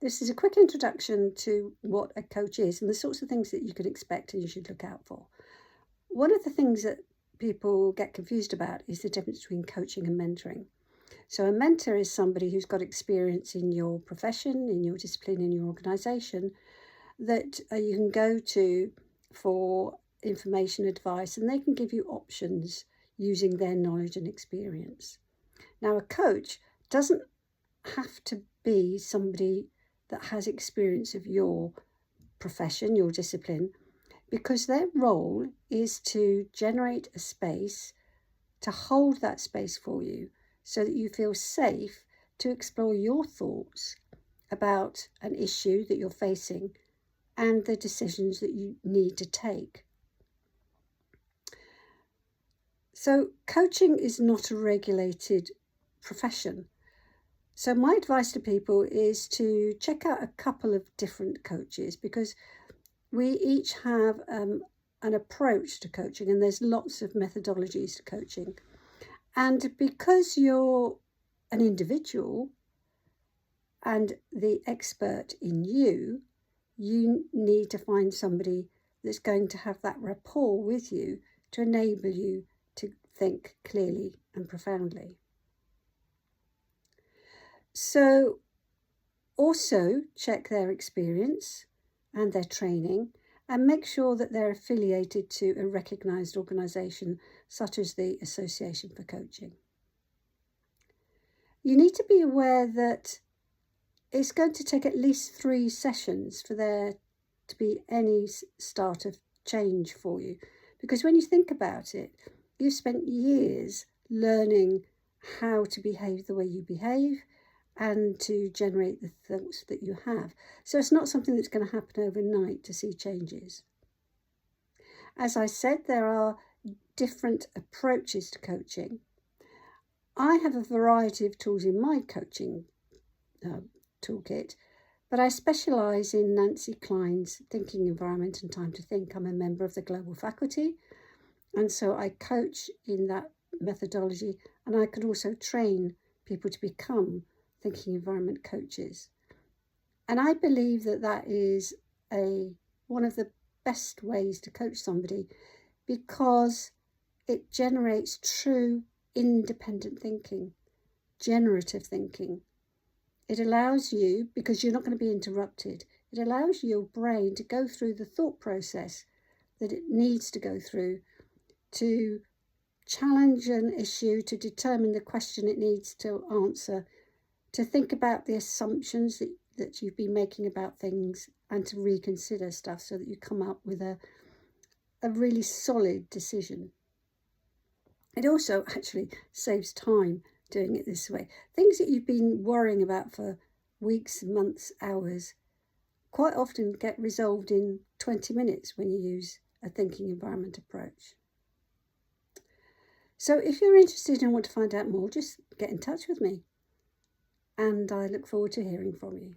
This is a quick introduction to what a coach is and the sorts of things that you can expect and you should look out for. One of the things that people get confused about is the difference between coaching and mentoring. So a mentor is somebody who's got experience in your profession, in your discipline, in your organisation, that you can go to for information, advice, and they can give you options using their knowledge and experience. Now, a coach doesn't have to be somebody that has experience of your profession, your discipline, because their role is to generate a space, to hold that space for you so that you feel safe to explore your thoughts about an issue that you're facing and the decisions that you need to take. So coaching is not a regulated profession. So my advice to people is to check out a couple of different coaches, because we each have an approach to coaching, and there's lots of methodologies to coaching. And because you're an individual and the expert in you, you need to find somebody that's going to have that rapport with you to enable you to think clearly and profoundly. So also check their experience and their training, and make sure that they're affiliated to a recognised organisation such as the Association for Coaching. You need to be aware that it's going to take at least 3 sessions for there to be any start of change for you, because when you think about it, you've spent years learning how to behave the way you behave and to generate the thoughts that you have. So it's not something that's going to happen overnight to see changes. As I said, there are different approaches to coaching. I have a variety of tools in my coaching toolkit, but I specialise in Nancy Kline's Thinking Environment and Time to Think. I'm a member of the Global Faculty, and so I coach in that methodology, and I can also train people to become thinking environment coaches. And I believe that that is one of the best ways to coach somebody, because it generates true independent thinking, generative thinking. It allows you, because you're not going to be interrupted, it allows your brain to go through the thought process that it needs to go through to challenge an issue, to determine the question it needs to answer, to think about the assumptions that you've been making about things, and to reconsider stuff so that you come up with a really solid decision. It also actually saves time doing it this way. Things that you've been worrying about for weeks, months, hours, quite often get resolved in 20 minutes when you use a thinking environment approach. So if you're interested and want to find out more, just get in touch with me. And I look forward to hearing from you.